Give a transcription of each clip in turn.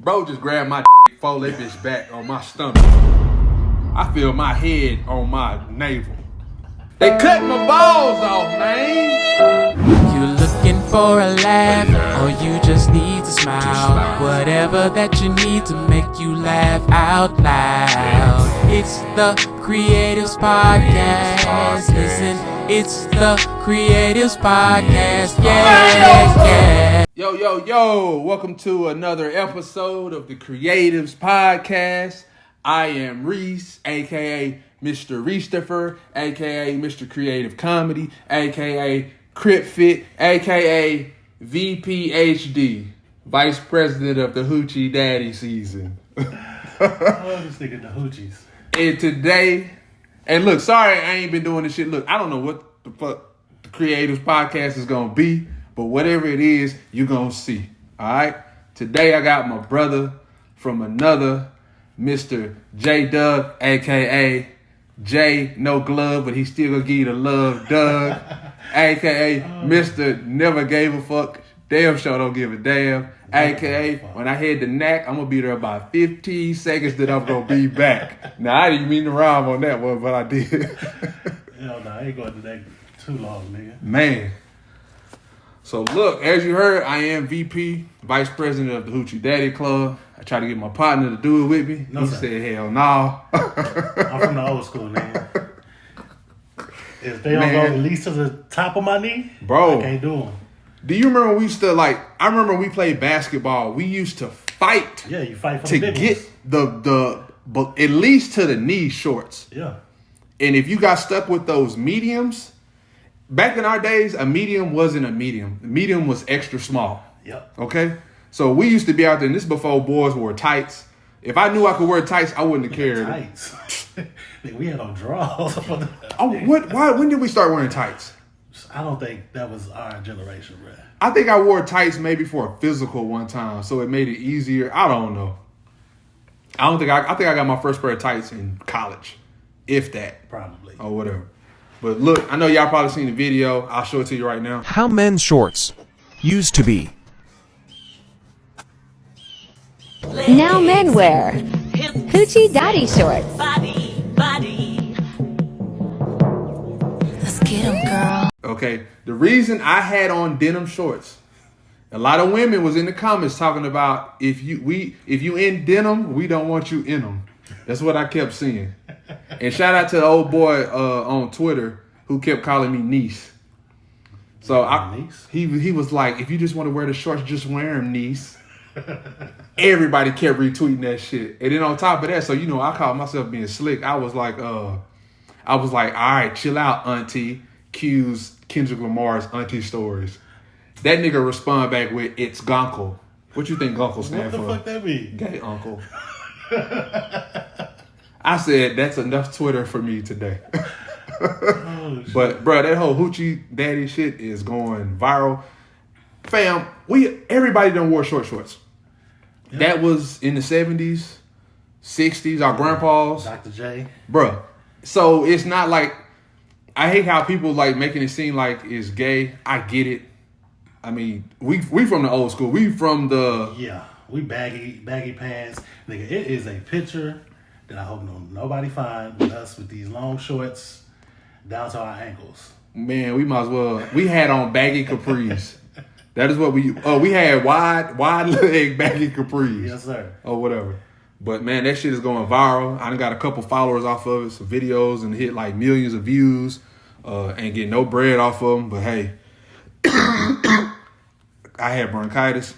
Bro just grabbed my fold that bitch back on my stomach. I feel my head on my navel. They cut my balls off, man. You looking for a laugh, or you just need to smile. Whatever that you need to make you laugh out loud. It's the Kreatives Podcast. Listen, it's the Kreatives Podcast. Yeah. Yo. Welcome to another episode of the Kreatives Podcast. I am Reese, a.k.a. Mr. Reestifer, a.k.a. Mr. Creative Comedy, a.k.a. Crip a.k.a. VPHD, Vice President of the HOOCHIE DADDY season. I was thinking the hoochies. And today, and look, sorry I ain't been doing this shit. Look, I don't know what the fuck the Kreatives Podcast is going to be, but whatever it is, you're going to see. All right? Today I got my brother from another, Mr. J Doug, a.k.a. J No Glove, but he still gonna give you the love, Doug, a.k.a. Mr. Never Gave a Fuck, damn sure don't give a damn, a.k.a. when I hit the knack, I'm gonna be there about 15 seconds that I'm gonna be back. Now, I didn't mean to rhyme on that one, but I did. Hell no, I ain't going to that too long, nigga. Man. So look, as you heard, I am VP, Vice President of the HOOCHIE Daddy Club. I tried to get my partner to do it with me. No, he sir. said, hell no. I'm from the old school, nigga. If they don't go at least to the top of my knee, bro, I can't do them. Do you remember we used to I remember we played basketball. We used to fight. Yeah, you fight for to the big get ones. but at least to the knee shorts. Yeah. And if you got stuck with those mediums, back in our days, a medium wasn't a medium. The medium was extra small. Yep. Okay? So we used to be out there, and this is before boys wore tights. If I knew I could wear tights, I wouldn't have cared. Tights. Nigga, we had on drawers. When did we start wearing tights? I don't think that was our generation, bro. I think I wore tights maybe for a physical one time, so it made it easier. I don't know. I think I got my first pair of tights in college, if that. Probably. Or whatever. But look, I know y'all probably seen the video. I'll show it to you right now. How men's shorts used to be. Now men wear HOOCHIE Daddy shorts. Let's get 'em, girl. Okay, the reason I had on denim shorts, a lot of women was in the comments talking about if you in denim, we don't want you in them. That's what I kept seeing. And shout out to the old boy on Twitter who kept calling me niece. So Niece? he was like, if you just want to wear the shorts, just wear them, niece. Everybody kept retweeting that shit. And then on top of that, so I called myself being slick. I was like, all right, chill out, auntie. Q's Kendrick Lamar's auntie stories. That nigga respond back with, it's Gonkle. What you think Gonkle stand for? What the fuck that mean? Gay uncle. I said, that's enough Twitter for me today. Oh, shit. But, bro, that whole HOOCHIE Daddy shit is going viral. Fam, everybody done wore short shorts. Yeah. That was in the 70s, 60s, our grandpas. Dr. J. Bruh. So it's not like, I hate how people like making it seem like it's gay. I get it. I mean, we from the old school. We from the... Yeah, we baggy pants. Nigga, it is a picture that I hope nobody find with us with these long shorts down to our ankles. Man, we might as well... We had on baggy capris. That is what we had wide leg baggy capris. Yes, sir. Or whatever. But man, that shit is going viral. I done got a couple followers off of it, some videos, and hit like millions of views. And get no bread off of them. But hey, I had bronchitis.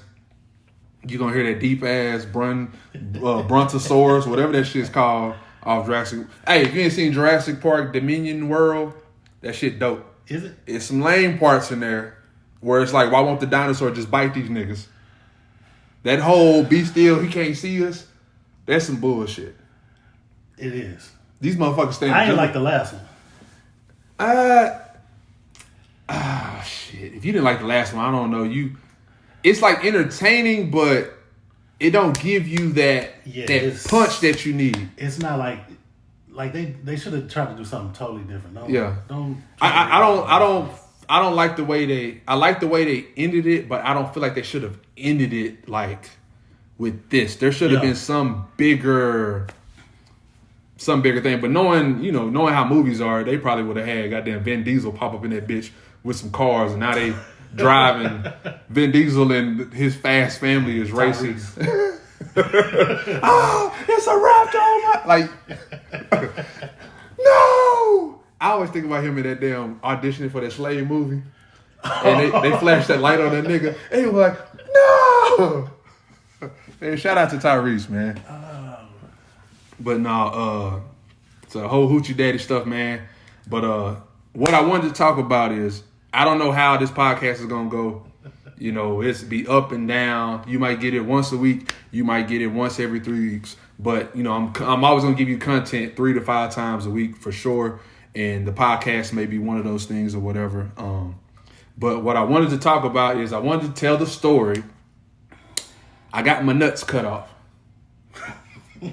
You gonna hear that deep ass brontosaurus, whatever that shit's called, off Jurassic. Hey, if you ain't seen Jurassic Park Dominion World, that shit dope. Is it? It's some lame parts in there where it's like, why won't the dinosaur just bite these niggas? That whole be still, he can't see us. That's some bullshit. It is. These motherfuckers stand. I ain't like the last one. Shit. If you didn't like the last one, I don't know. It's like entertaining, but it don't give you that punch that you need. It's not like they should have tried to do something totally different. No, yeah. Don't. I don't like the way I like the way they ended it, but I don't feel like they should have ended it like with this. There should have been some bigger thing. But knowing how movies are, they probably would have had goddamn Vin Diesel pop up in that bitch with some cars, and now they driving. Vin Diesel and his fast family is racing. Oh, it's a raptor! No! I always think about him in that damn auditioning for that Slave movie. And they flashed that light on that nigga. And he was like, no! Man, shout out to Tyrese, man. But no, it's a whole hoochie daddy stuff, man. But what I wanted to talk about is, I don't know how this podcast is going to go. You know, it's be up and down. You might get it once a week. You might get it once every 3 weeks. But, you know, I'm always going to give you content 3 to 5 times a week for sure. And the podcast may be one of those things or whatever. But what I wanted to talk about is I wanted to tell the story. I got my nuts cut off. Here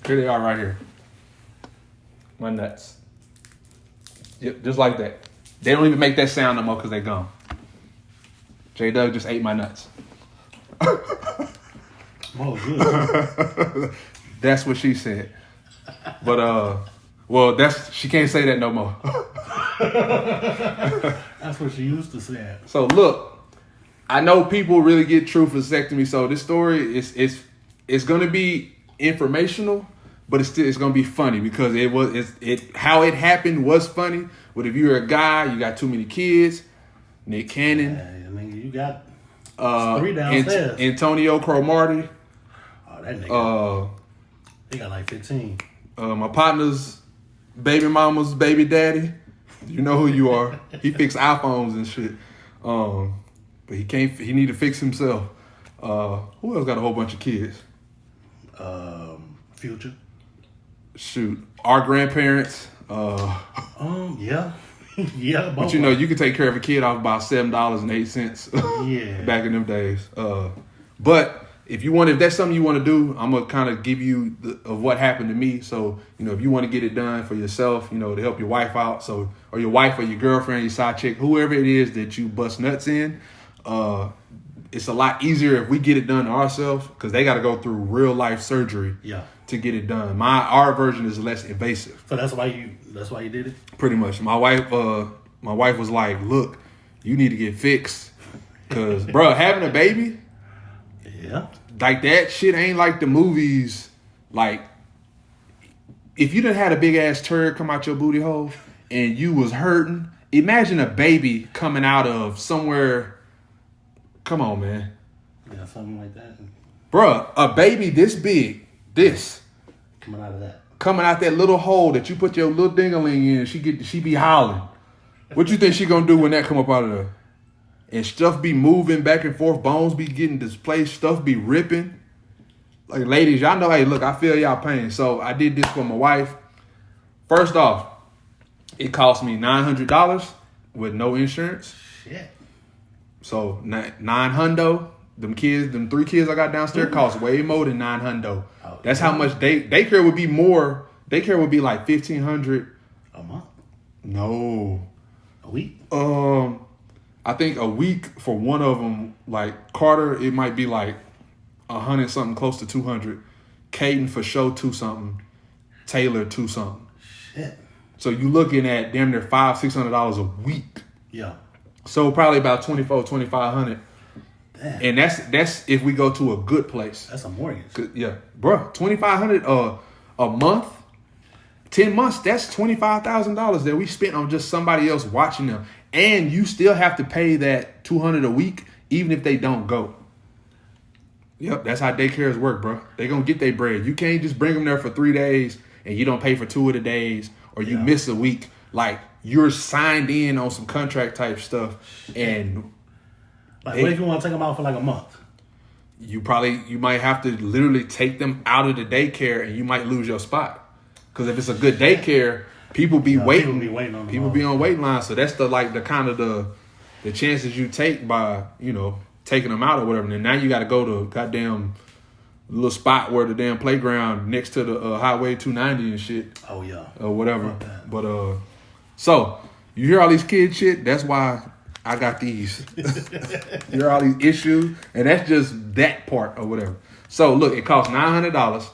they are right here. My nuts. Yep, just like that. They don't even make that sound no more because they're gone. J Doug just ate my nuts. Oh, good. That's what she said. But she can't say that no more. That's what she used to say. So look, I know people really get truth vasectomy. So this story it's gonna be informational, but it's gonna be funny because how it happened was funny. But if you're a guy, you got too many kids, Nick Cannon. I mean, you got 3 downstairs. Antonio Cromartie. Oh, that nigga. He got like 15. My partner's baby mama's baby daddy. You know who you are. He fixed iPhones and shit. But he can't. He need to fix himself. Who else got a whole bunch of kids? Future. Shoot, our grandparents. Yeah. Yeah, but you know, you can take care of a kid off about $7.08. Yeah. Back in them days. But if that's something you want to do, I'm gonna kind of give you of what happened to me. So you know, if you want to get it done for yourself, you know, to help your wife out, or your wife or your girlfriend, your side chick, whoever it is that you bust nuts in, it's a lot easier if we get it done ourselves because they got to go through real life surgery. Yeah. To get it done. Our version is less invasive. So that's why you did it? Pretty much. My wife was like, look, you need to get fixed. Cause bro, having a baby, yeah, like that shit ain't like the movies. Like, if you done had a big ass turd come out your booty hole and you was hurting, imagine a baby coming out of somewhere. Come on, man. Yeah, something like that. Bruh, a baby this big, coming out that little hole that you put your little ding-a-ling in, she be howling. What you think she gonna do when that come up out of there? And stuff be moving back and forth, bones be getting displaced, stuff be ripping. Like, ladies, y'all know, hey, look, I feel y'all pain. So I did this for my wife. First off, it cost me $900 with no insurance. Shit. So $900. Them 3 kids I got downstairs cost way more than $900. Oh, that's how much daycare would be more. Daycare would be like $1,500 a month. No, a week. I think a week for one of them. Like Carter, it might be like 100 something, close to 200. Caden for sure 2 something. Taylor 2 something. Shit. So you looking at damn near $500-$600 a week. Yeah. So probably about $2,400-$2,500. Damn. And that's if we go to a good place. That's a mortgage. Yeah, bro, $2,500 a month, 10 months. That's $25,000 that we spent on just somebody else watching them, and you still have to pay that $200 a week, even if they don't go. Yep, that's how daycares work, bro. They gonna get their bread. You can't just bring them there for 3 days and you don't pay for 2 of the days, or you miss a week. Like, you're signed in on some contract type stuff, and. Like, what if you want to take them out for like a month? You might have to literally take them out of the daycare, and you might lose your spot. Because if it's a good daycare, people be waiting. People be waiting on them. People be on waiting line. So that's the chances you take by, you know, taking them out or whatever. And now you got to go to goddamn little spot where the damn playground next to the Highway 290 and shit. Oh yeah. Or whatever. But so you hear all these kid shit. That's why I got these. You hear all these issues, and that's just that part or whatever. So look, it cost $900.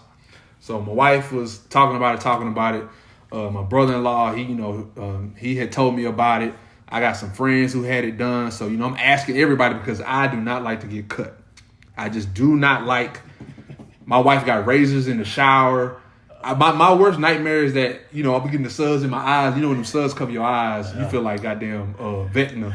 So my wife was talking about it. My brother-in-law, he had told me about it. I got some friends who had it done. So, I'm asking everybody because I do not like to get cut. I just do not like. My wife got razors in the shower. My worst nightmare is that, I'll be getting the suds in my eyes. When them suds cover your eyes, you feel like goddamn Vecna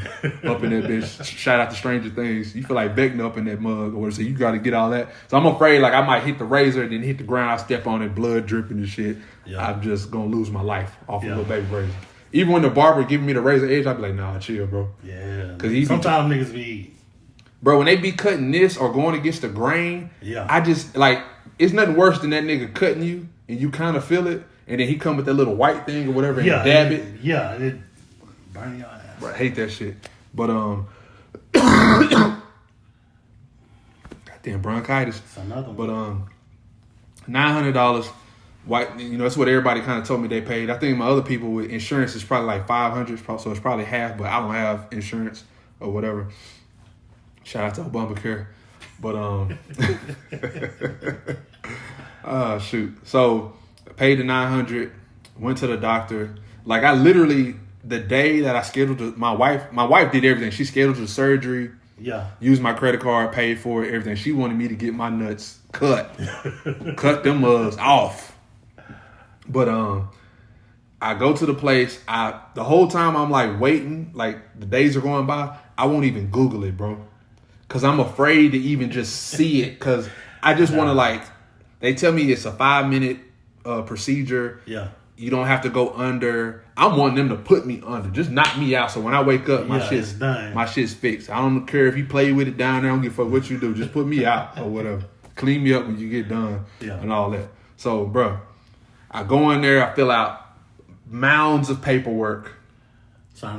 up in that bitch. Shout out to Stranger Things. You feel like Vecna up in that mug. Or so you got to get all that. So I'm afraid like I might hit the razor and then hit the ground. I step on it, blood dripping and shit. Yeah. I'm just going to lose my life off a little baby razor. Even when the barber giving me the razor edge, I'd be like, nah, chill, bro. Yeah. Because sometimes niggas be... Bro, when they be cutting this or going against the grain, I just, like, it's nothing worse than that nigga cutting you and you kind of feel it, and then he come with that little white thing or whatever and dab it. Yeah, it burn your ass. Bro, I hate that shit. But, goddamn bronchitis. It's another one. But, $900, white, that's what everybody kind of told me they paid. I think my other people with insurance is probably like $500, so it's probably half, but I don't have insurance or whatever. Shout out to Obamacare. But, shoot. So, I paid the $900, went to the doctor. Like, I literally, the day that I scheduled my wife did everything. She scheduled the surgery. Yeah. Used my credit card, paid for it, everything. She wanted me to get my nuts cut. Cut them mugs off. But, I go to the place. The whole time I'm like waiting, like the days are going by, I won't even Google it, bro. Because I'm afraid to even just see it. Because I just want to they tell me it's a 5-minute procedure. Yeah. You don't have to go under. I'm wanting them to put me under. Just knock me out. So when I wake up, my shit's fixed. I don't care if you play with it down there. I don't give a fuck what you do. Just put me out or whatever. Clean me up when you get done and all that. So, bro, I go in there. I fill out mounds of paperwork.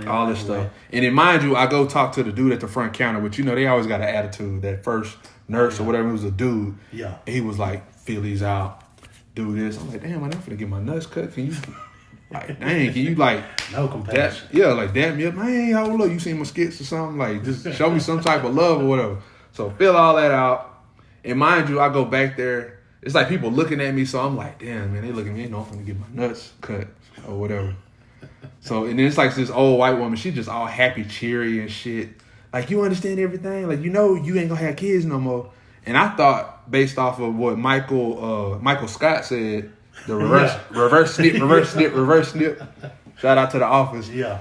All this stuff. And then mind you, I go talk to the dude at the front counter, which they always got an attitude. That first nurse or whatever, it was a dude. Yeah. And he was like, fill these out, do this. I'm like, damn, I'm not finna get my nuts cut. Can you no compassion. Dab me up. Man, hold up, you seen my skits or something? Like, just show me some type of love or whatever. So fill all that out. And mind you, I go back there. It's like people looking at me, so I'm like, damn, man, they looking at me. I'm finna get my nuts cut or whatever. So, and then it's like this old white woman. She just all happy, cheery and shit. Like, you understand everything? Like, you ain't gonna have kids no more. And I thought, based off of what Michael Scott said, the reverse snip. Shout out to The Office. Yeah.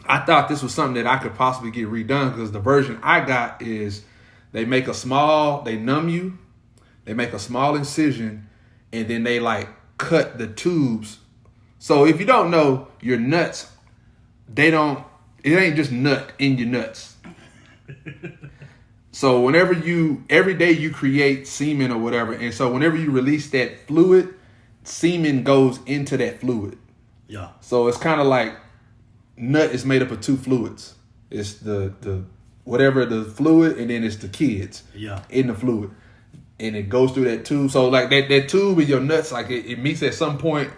I thought this was something that I could possibly get redone because the version I got is they numb you, they make a small incision, and then they cut the tubes. So if you don't know, your nuts, it ain't just nut in your nuts. So every day you create semen or whatever, and so whenever you release that fluid, semen goes into that fluid. Yeah. So it's kind of like nut is made up of two fluids. It's the whatever the fluid, and then it's the kids in the fluid. And it goes through that tube. So like that tube in your nuts, like it meets at some point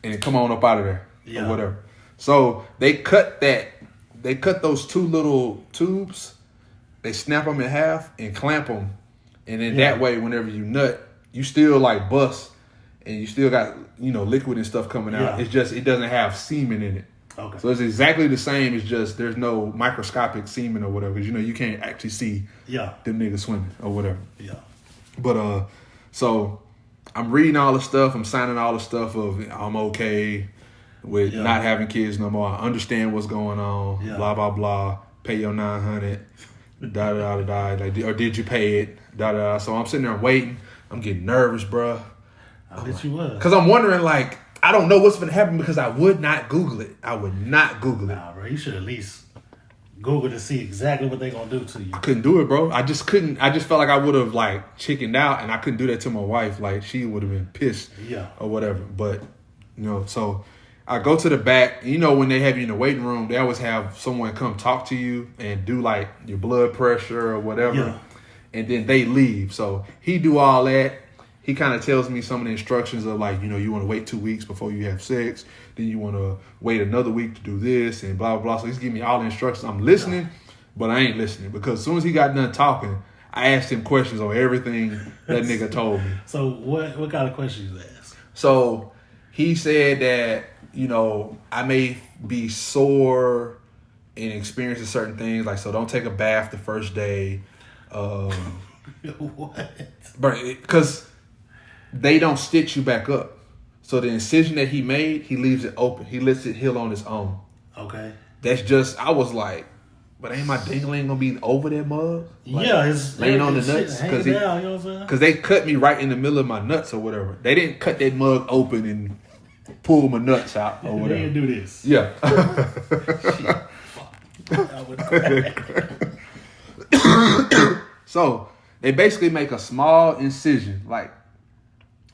and it come on up out of there or whatever. So they cut those two little tubes, they snap them in half and clamp them. And then that way, whenever you nut, you still bust and you still got, liquid and stuff coming out. It's just, it doesn't have semen in it. Okay. So it's exactly the same. It's just there's no microscopic semen or whatever because you can't actually see them niggas swimming or whatever. Yeah. But so I'm reading all the stuff. I'm signing all the stuff of I'm okay with not having kids no more. I understand what's going on. Yeah. Blah blah blah. Pay your $900. Da da da da. Or did you pay it? Da da. So I'm sitting there waiting. I'm getting nervous, bro. I bet you was. Because I'm wondering I don't know what's going to happen because I would not Google it. I would not Google it. Nah, bro, you should at least Google to see exactly what they're going to do to you. I couldn't do it, bro. I just couldn't. I just felt like I would have chickened out, and I couldn't do that to my wife. She would have been pissed or whatever. But, so I go to the back. When they have you in the waiting room, they always have someone come talk to you and do your blood pressure or whatever. Yeah. And then they leave. So he do all that. He kind of tells me some of the instructions of you want to wait 2 weeks before you have sex. Then you want to wait another week to do this and blah, blah, blah. So he's giving me all the instructions. I'm listening, but I ain't listening because as soon as he got done talking, I asked him questions on everything that nigga told me. So what kind of questions you ask? So he said that, you know, I may be sore and experiencing certain things. Like, so don't take a bath the first day. What? Because they don't stitch you back up. So the incision that he made, he leaves it open. He lets it heal on its own. Okay. That's just, I was like, but ain't my dingling gonna be over that mug? Like, yeah, it's laying on the nuts because they cut me right in the middle of my nuts or whatever. They didn't cut that mug open and pull my nuts out or whatever. They didn't do this. Yeah. So they basically make a small incision, like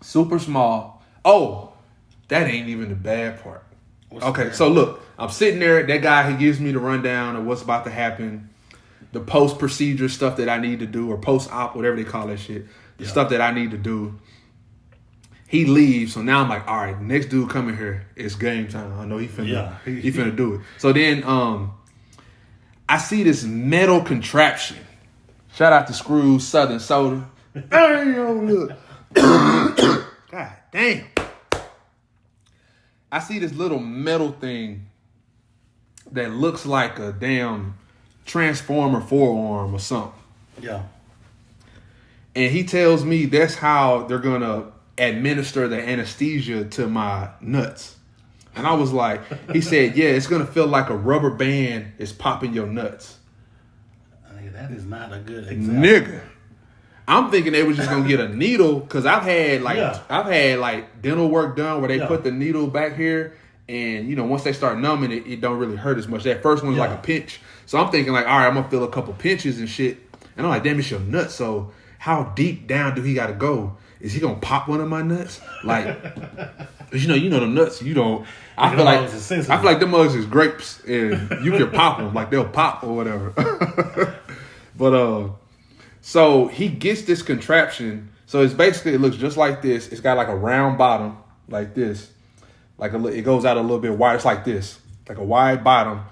super small. Oh, that ain't even the bad part. Okay, so look, I'm sitting there. That guy, he gives me the rundown of what's about to happen, the post-procedure stuff that I need to do, or post-op, whatever they call that shit, the stuff that I need to do. He leaves, so now I'm like, all right, next dude coming here, it's game time. I know he finna do it. So then I see this metal contraption. Shout out to Screws Southern Soda. God damn. I see this little metal thing that looks like a damn Transformer forearm or something. Yeah. And he tells me that's how they're going to administer the anesthesia to my nuts. And I was like, he said, yeah, it's going to feel like a rubber band is popping your nuts. That is not a good example. Nigga. I'm thinking they was just gonna get a needle because I've had dental work done where they put the needle back here, and you know once they start numbing it, it don't really hurt as much. That first one's like a pinch, so I'm thinking like, all right, I'm gonna feel a couple pinches and shit, and I'm like, damn, it's your nuts. So how deep down do he got to go? Is he gonna pop one of my nuts? Like, cause you know them nuts. You don't. I feel like them mugs is grapes, and you can pop them like they'll pop or whatever. But so he gets this contraption. So it's basically, it looks just like this. It's got like a round bottom, like this. It goes out a little bit wide. It's like this, like a wide bottom,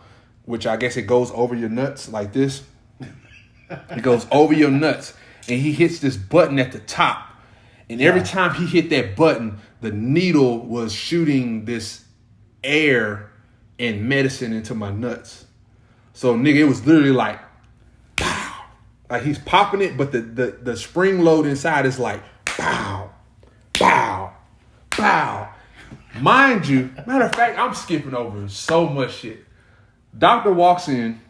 which I guess it goes over your nuts like this. It goes over your nuts, and he hits this button at the top. And every time he hit that button, the needle was shooting this air and medicine into my nuts. So nigga, it was literally like, pow. Like he's popping it, but the spring load inside is like, pow, pow, pow. Mind you, matter of fact, I'm skipping over so much shit. Doctor walks in.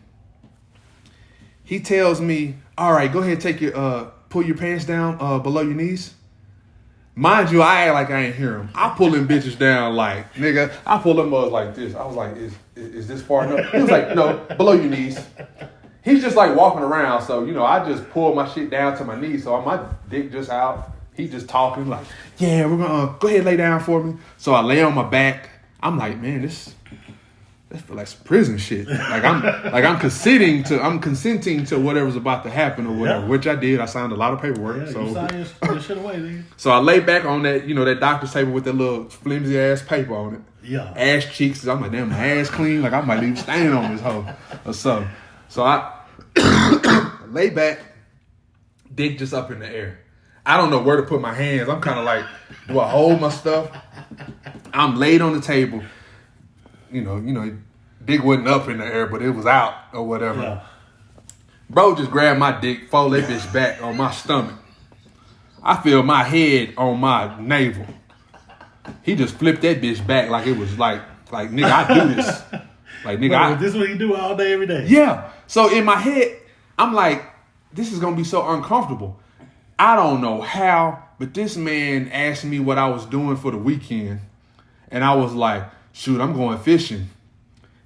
He tells me, all right, go ahead, take your, pull your pants down below your knees. Mind you, I act like I ain't hear him. I pull them bitches down like, nigga, I pull them up like this. I was like, is this far enough? He was like, no, below your knees. He's just like walking around. So, you know, I just pull my shit down to my knees. So my dick just out. He just talking like, yeah, we're going to go ahead and lay down for me. So I lay on my back. I'm like, man, this feel like some prison shit. I'm consenting to whatever's about to happen or whatever, which I did. I signed a lot of paperwork. Yeah, so you signed your shit away, nigga. So I lay back on that, that doctor's table with that little flimsy ass paper on it. Yeah. Ass cheeks. I'm like, damn, my ass clean. Like I might leave a stain on this hoe or something. So I lay back, dick just up in the air. I don't know where to put my hands. I'm kind of like, do I hold my stuff? I'm laid on the table. Dick wasn't up in the air, but it was out or whatever. Yeah. Bro just grabbed my dick, fold that bitch back on my stomach. I feel my head on my navel. He just flipped that bitch back like it was like nigga, I do this. Like nigga, this is what you do all day, every day. Yeah. So in my head, I'm like, this is gonna be so uncomfortable. I don't know how, but this man asked me what I was doing for the weekend, and I was like, shoot, I'm going fishing.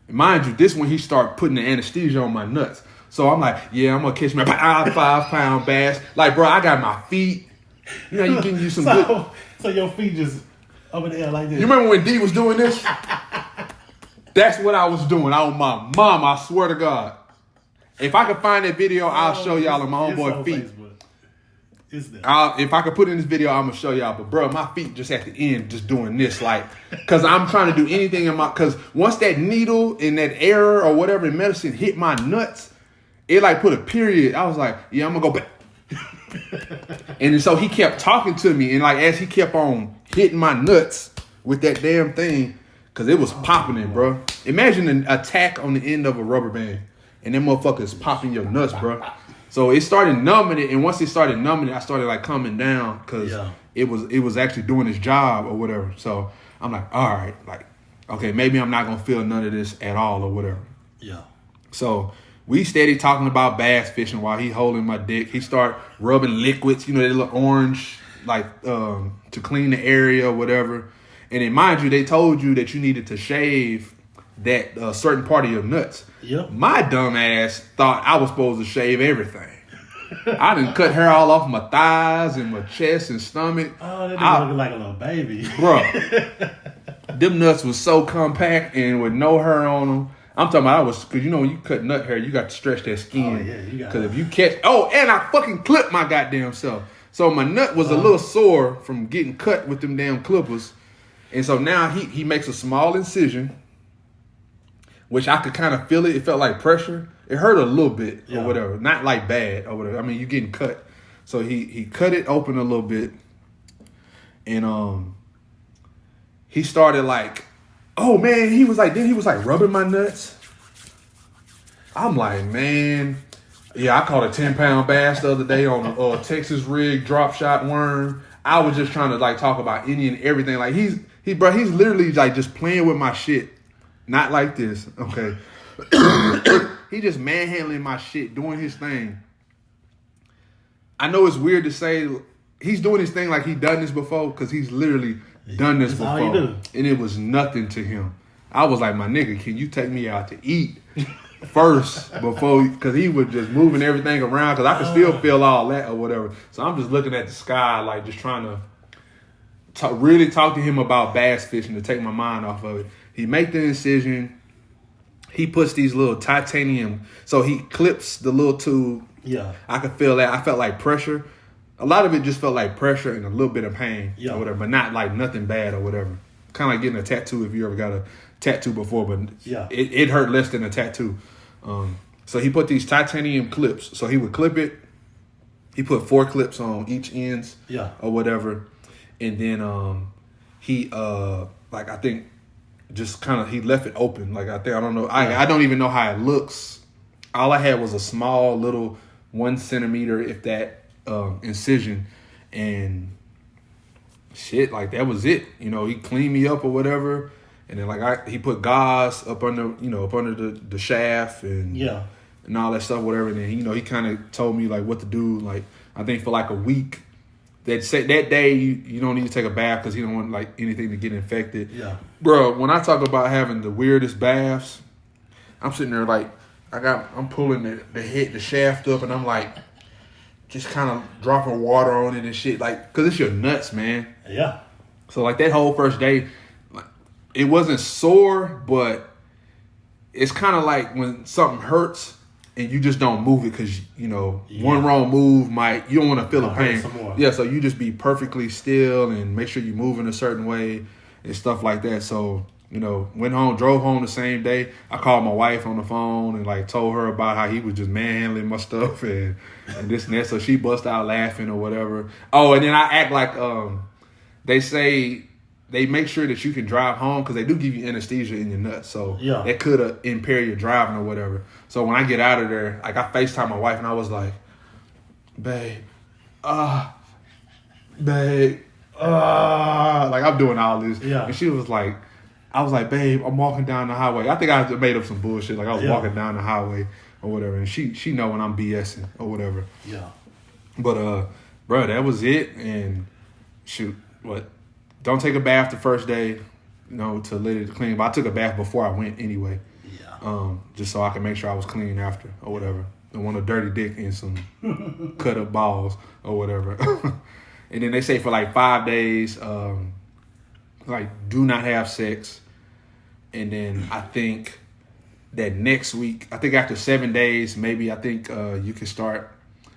Mind you, this when he started putting the anesthesia on my nuts. So I'm like, yeah, I'm going to catch my 5-pound bass. Like, bro, I got my feet. You know, you getting you some good. So your feet just up in the air like this. You remember when D was doing this? That's what I was doing. On my mom, I swear to God. If I could find that video, I'll show y'all on my homeboy feet. If I could put in this video, I'm going to show y'all. But, bro, my feet just at the end just doing this. Like, because I'm trying to do anything in my... Because once that needle and that air or whatever medicine hit my nuts, it, like, put a period. I was like, yeah, I'm going to go back. And so he kept talking to me, and like as he kept on hitting my nuts with that damn thing, because it was popping it, bro. Imagine an attack on the end of a rubber band, and that motherfucker is popping your nuts, bro. So it started numbing it, and once it started numbing it, I started like coming down because it was actually doing its job or whatever. So I'm like, all right, like, okay, maybe I'm not gonna feel none of this at all or whatever. Yeah. So we steady talking about bass fishing while he holding my dick. He start rubbing liquids, you know, that little orange, like to clean the area or whatever. And then mind you, they told you that you needed to shave that certain part of your nuts. Yep. My dumb ass thought I was supposed to shave everything. I done cut hair all off my thighs and my chest and stomach. Oh, that nigga looking like a little baby. Bro, them nuts was so compact and with no hair on them. I'm talking about because you know when you cut nut hair, you got to stretch that skin. Oh, yeah, you got because if you catch, and I fucking clipped my goddamn self. So my nut was a little sore from getting cut with them damn clippers. And so now he makes a small incision, which I could kind of feel it. It felt like pressure. It hurt a little bit or whatever. Not like bad or whatever. I mean, you're getting cut. So he cut it open a little bit. And he started like, oh man, he was like rubbing my nuts. I'm like, man. Yeah, I caught a 10-pound bass the other day on a Texas rig drop shot worm. I was just trying to like talk about any and everything. Like he's literally like just playing with my shit. Not like this, okay? He just manhandling my shit, doing his thing. I know it's weird to say he's doing his thing like he done this before because he's literally done this before. All you do. And it was nothing to him. I was like, my nigga, can you take me out to eat first before, because he was just moving everything around because I could still feel all that or whatever. So I'm just looking at the sky like just trying to really talk to him about bass fishing to take my mind off of it. He make the incision. He puts these little titanium, so he clips the little tube. Yeah. I could feel that. I felt like pressure. A lot of it just felt like pressure and a little bit of pain or whatever, but not like nothing bad or whatever. Kind of like getting a tattoo if you ever got a tattoo before, but it hurt less than a tattoo. So he put these titanium clips. So he would clip it. He put 4 clips on each ends or whatever. And then he, like I think, just kind of, he left it open. Like I don't know. I don't even know how it looks. All I had was a small little 1 centimeter, if that, incision, and shit, like that was it. You know, he cleaned me up or whatever, and then like he put gauze up under the shaft and all that stuff, whatever. And then he kind of told me like what to do. Like I think for like a week. That day you don't need to take a bath because you don't want like anything to get infected. Yeah, bro. When I talk about having the weirdest baths, I'm sitting there like I'm pulling the shaft up, and I'm like just kind of dropping water on it and shit, like because it's your nuts, man. Yeah. So like that whole first day, like it wasn't sore, but it's kind of like when something hurts. And you just don't move it because, one wrong move you don't want to feel the pain. Yeah, so you just be perfectly still and make sure you move in a certain way and stuff like that. So, went home, drove home the same day. I called my wife on the phone and like told her about how he was just manhandling my stuff and this and that. So she bust out laughing or whatever. Oh, and then I act like they say they make sure that you can drive home because they do give you anesthesia in your nuts. So that could impair your driving or whatever. So when I get out of there, like I FaceTime my wife and I was like, babe, like I'm doing all this. Yeah. And she was like, I was like, babe, I'm walking down the highway. I think I made up some bullshit. Like I was walking down the highway or whatever. And she know when I'm BSing or whatever. Yeah. But, bro, that was it. And shoot, don't take a bath the first day, to let it clean. But I took a bath before I went anyway. Yeah. Just so I could make sure I was clean after or whatever. Don't want a dirty dick and some cut up balls or whatever. And then they say for like 5 days, like do not have sex. And then I think that next week, I think after 7 days, maybe I think you can start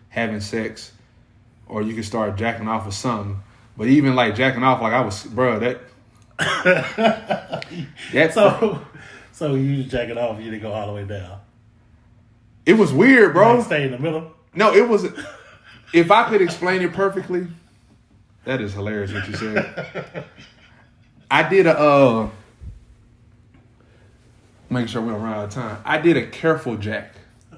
having sex or you can start jacking off or something. But even like jacking off, like I was, bro, So you jacking off, you didn't go all the way down. It was weird, bro. Like stay in the middle. No, it wasn't. if I could explain it perfectly, that is hilarious what you said. I did make sure we don't run out of time. I did a careful jack.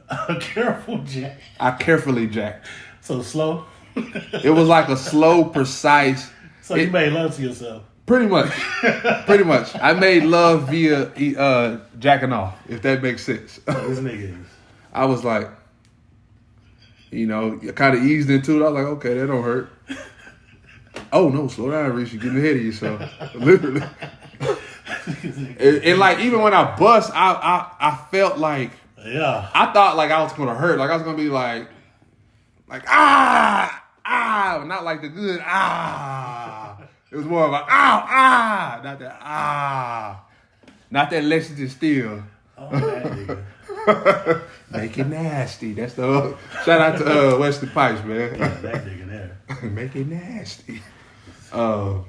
A careful jack. I carefully jacked. So slow. It was like a slow, precise. So you made love to yourself. Pretty much. I made love via jacking off, if that makes sense. This nigga is. I was like, you know, kind of eased into it. I was like, okay, that don't hurt. Oh no, slow down, Reese. You're getting ahead of yourself. Literally. and like even when I bust, I felt like I thought like I was gonna hurt. Like I was gonna be like not like the good It was more of a not that not that Lexington Steel. Oh, that nigga. Make it nasty. That's the shout out to Wesley Pipes, man. Yeah, that nigga there. Make it nasty. So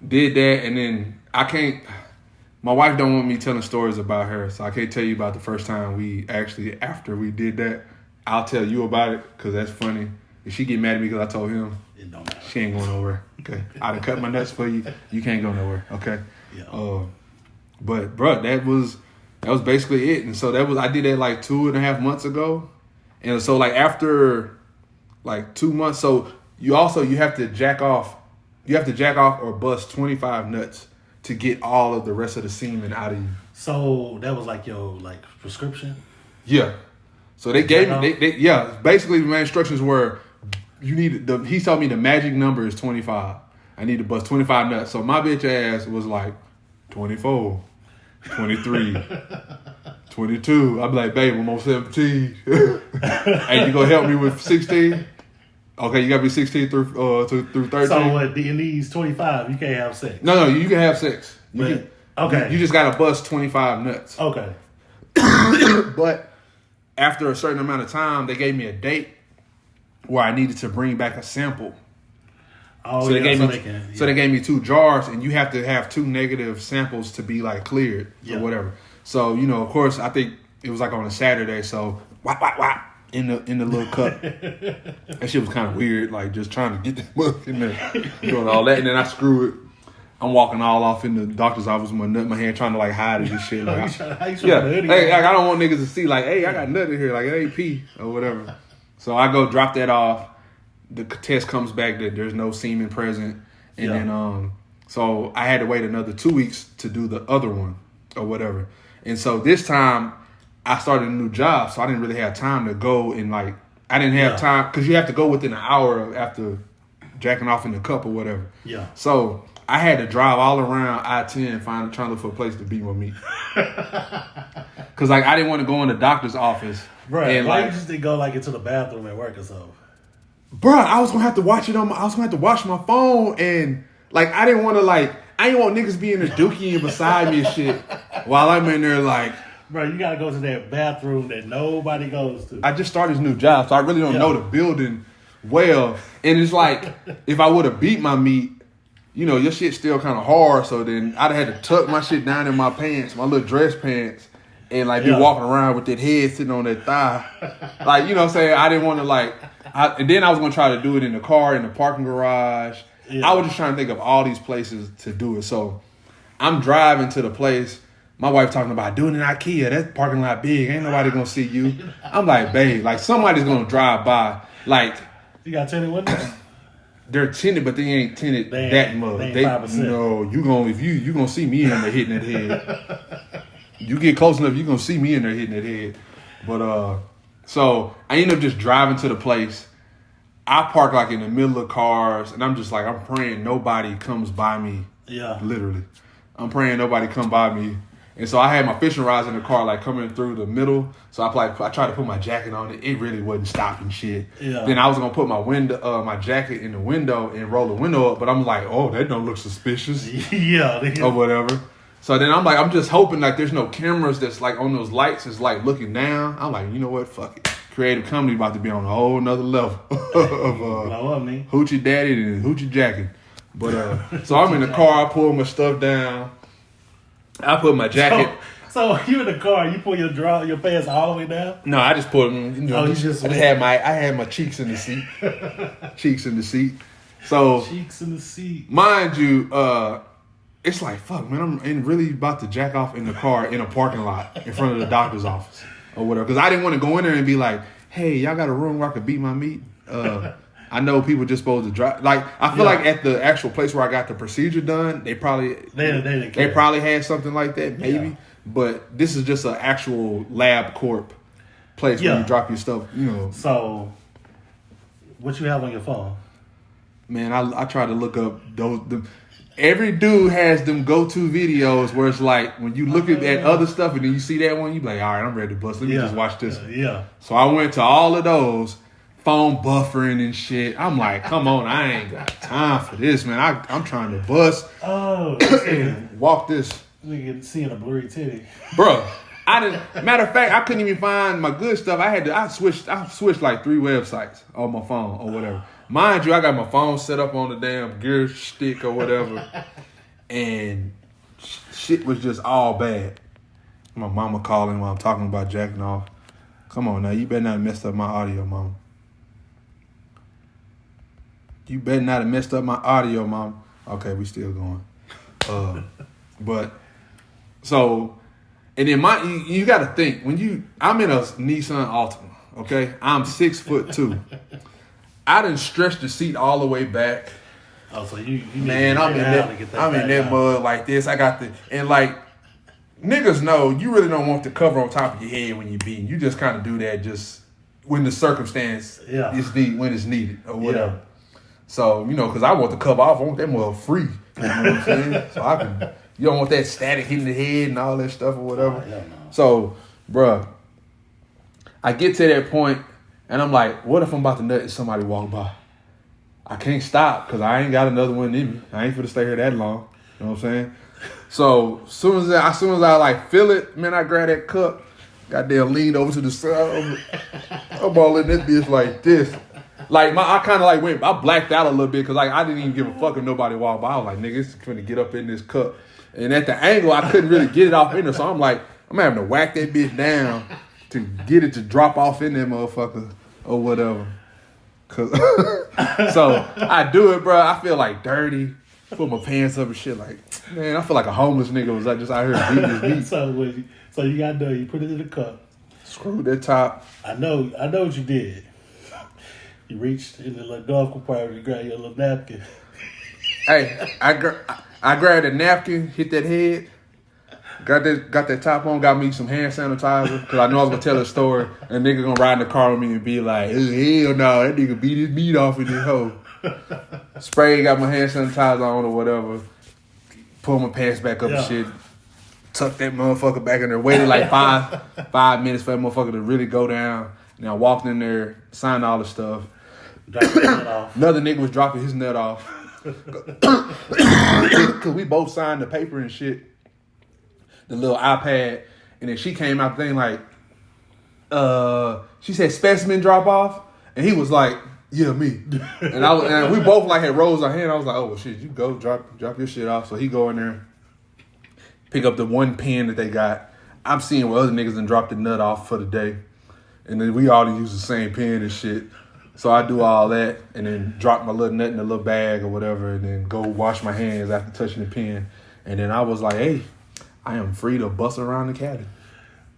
did that, and then I can't. My wife don't want me telling stories about her, so I can't tell you about the first time we actually after we did that. I'll tell you about it because that's funny. If she get mad at me because I told him, It don't matter. she ain't going nowhere. Okay, I done cut my nuts for you. You can't go nowhere. Okay. Yeah. But bro, that was basically it. And so I did that like 2.5 months ago. And so like after like 2 months, so you have to jack off. You have to jack off or bust 25 nuts to get all of the rest of the semen out of you. So that was like your prescription? Yeah. So they gave me basically my instructions were he told me the magic number is 25. I need to bust 25 nuts. So my bitch ass was like 24, 23, 22. I'm like, babe, I'm on 17. Hey, you gonna help me with 16? Okay, you gotta be 16 through 13. So what, in these 25, you can't have sex? No, you can have sex. Okay. You just gotta bust 25 nuts. Okay. But after a certain amount of time, they gave me a date where I needed to bring back a sample. Oh, so they gave me 2 jars, and you have to have 2 negative samples to be like cleared or whatever. So of course, I think it was like on a Saturday. So whap in the little cup. That shit was kind of weird, like just trying to get that mug in there, doing all that, and then I screw it. I'm walking all off in the doctor's office with my nut in my hand, trying to like hide it and shit. Like, hey, I don't want niggas to see like, hey, I got nut in here, like it ain't pee or whatever. So I go drop that off. The test comes back that there's no semen present, and then so I had to wait another 2 weeks to do the other one or whatever. And so this time I started a new job, so I didn't really have time to go and like I didn't have time because you have to go within an hour after jacking off in the cup or whatever. Yeah. So I had to drive all around I-10 trying to look for a place to be with me. Cause like I didn't want to go in the doctor's office. Right. And Why like, you just didn't go like into the bathroom at work or something? Bro, I was gonna have to watch it I was gonna have to watch my phone, and like I didn't want niggas being there dookie beside me and shit while I'm in there like. Bro, you gotta go to that bathroom that nobody goes to. I just started this new job, so I really don't know the building well. And it's like if I would have beat my meat, your shit's still kind of hard. So then I'd have had to tuck my shit down in my pants, my little dress pants, and like be walking around with that head sitting on that thigh. Like, you know what I'm saying? I didn't want to and then I was going to try to do it in the car, in the parking garage. Yeah. I was just trying to think of all these places to do it. So I'm driving to the place. My wife talking about doing it in IKEA. That parking lot big. Ain't nobody going to see you. I'm like, babe, like somebody's going to drive by. Like, you got tinted windows? They're tinted, but they ain't tinted that much. They 5%. No, you gonna see me in there hitting that head. You get close enough, you gonna see me in there hitting that head. But so I end up just driving to the place. I park like in the middle of cars, and I'm just like, I'm praying nobody comes by me. Yeah, literally, I'm praying nobody come by me. And so I had my fishing rods in the car, like coming through the middle. So I tried to put my jacket on it. It really wasn't stopping shit. Yeah. Then I was gonna put my jacket in the window and roll the window up, but I'm like, oh, that don't look suspicious. Yeah. Or whatever. So then I'm like, I'm just hoping like there's no cameras that's like on those lights is like looking down. I'm like, you know what? Fuck it. Kreative comedy about to be on a whole nother level of HOOCHIE Daddy and HOOCHIE jacking. But so I'm in the car. I pull my stuff down. I put my jacket. So you in the car, you pull your pants all the way down? No, I just put them. You know, I had my cheeks in the seat. Cheeks in the seat. So cheeks in the seat. Mind you, it's like fuck, man. I'm really about to jack off in the car in a parking lot in front of the doctor's office or whatever. Because I didn't want to go in there and be like, "Hey, y'all got a room where I could beat my meat." I know people just supposed to drive. Like I feel like at the actual place where I got the procedure done, they probably had something like that, maybe. Yeah. But this is just an actual lab corp place where you drop your stuff. You know. So, what you have on your phone? Man, I try to look up every dude has them go-to videos where it's like when you look at other stuff and then you see that one, you be like, all right, I'm ready to bust. Let me just watch this. Yeah. So I went to all of those, phone buffering and shit. I'm like, come on, I ain't got time for this, man. I'm trying to bust. Oh, and walk this. Nigga seeing a blurry titty. Bro, matter of fact, I couldn't even find my good stuff. I switched like 3 websites on my phone or whatever. Mind you, I got my phone set up on the damn gear stick or whatever, and shit was just all bad. My mama calling while I'm talking about jacking off. Come on now, you better not have messed up my audio, mama. You better not have messed up my audio, mama. Okay, we still going. But so, and then you got to think I'm in a Nissan Altima. Okay, I'm 6'2". I done stretched the seat all the way back. Oh, so you man, I'm in that mud like this. I got and like niggas know you really don't want the cover on top of your head when you're beating. You just kind of do that just when the circumstance is when it's needed or whatever. Yeah. So because I want the cover off. I want that mud free. You know what I'm saying? So you don't want that static hitting the head and all that stuff or whatever. Oh, no. So, bruh, I get to that point. And I'm like, what if I'm about to nut and somebody walk by? I can't stop because I ain't got another one in me. I ain't finna stay here that long. You know what I'm saying? So as soon as I like feel it, man, I grab that cup, goddamn leaned over to the side. I'm all in this bitch like this. Like I kind of like I blacked out a little bit because like I didn't even give a fuck if nobody walked by. I was like, nigga, it's finna get up in this cup. And at the angle, I couldn't really get it off in there. So I'm like, I'm having to whack that bitch down to get it to drop off in that motherfucker or whatever. So I do it, bro. I feel like dirty. Put my pants up and shit. Like, man, I feel like a homeless nigga was just out here beating his meat. So you got done. You put it in the cup. Screwed that top. I know what you did. You reached in the little golf compartment and grabbed your little napkin. Hey, I grabbed a napkin, hit that head. Got that top on, got me some hand sanitizer, because I know I was going to tell a story, and nigga going to ride in the car with me and be like, hell no, that nigga beat his meat off in this hoe. Spray, got my hand sanitizer on or whatever, pull my pants back up and shit, tuck that motherfucker back in there, waited like five minutes for that motherfucker to really go down, and I walked in there, signed all the stuff. Another nigga was dropping his nut off. Because we both signed the paper and shit. The little iPad, and then she came out thing like, she said specimen drop off, and he was like, yeah, me. And we both like had rose our hand. I was like, oh well, shit, you go drop your shit off. So he go in there, pick up the one pen that they got. I'm seeing where other niggas done dropped the nut off for the day, and then we all use the same pen and shit. So I do all that, and then drop my little nut in a little bag or whatever, and then go wash my hands after touching the pen. And then I was like, hey, I am free to bust around the cabin.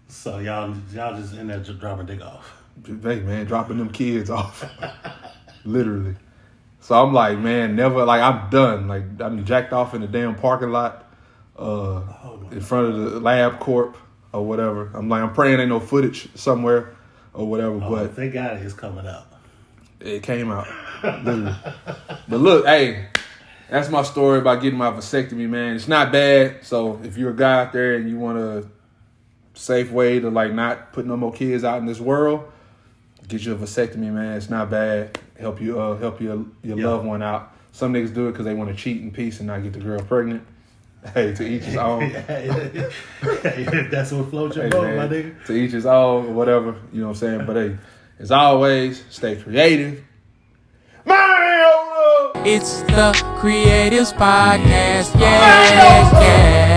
So y'all just in there just dropping dick off. Hey man, dropping them kids off. Literally. So I'm like, man, never, like I'm done. Like I'm jacked off in the damn parking lot in front of the lab corp or whatever. I'm like, I'm praying ain't no footage somewhere or whatever. But thank God it's coming out. It came out. Literally. But look, hey, that's my story about getting my vasectomy, man. It's not bad. So if you're a guy out there and you want a safe way to like not put no more kids out in this world, get you a vasectomy, man. It's not bad. Help your loved one out. Some niggas do it because they want to cheat in peace and not get the girl pregnant. Hey, to each his own. That's what floats your boat, my nigga. To each his own, or whatever. You know what I'm saying? But hey, as always, stay creative. It's the Kreatives Podcast. Yeah, yeah.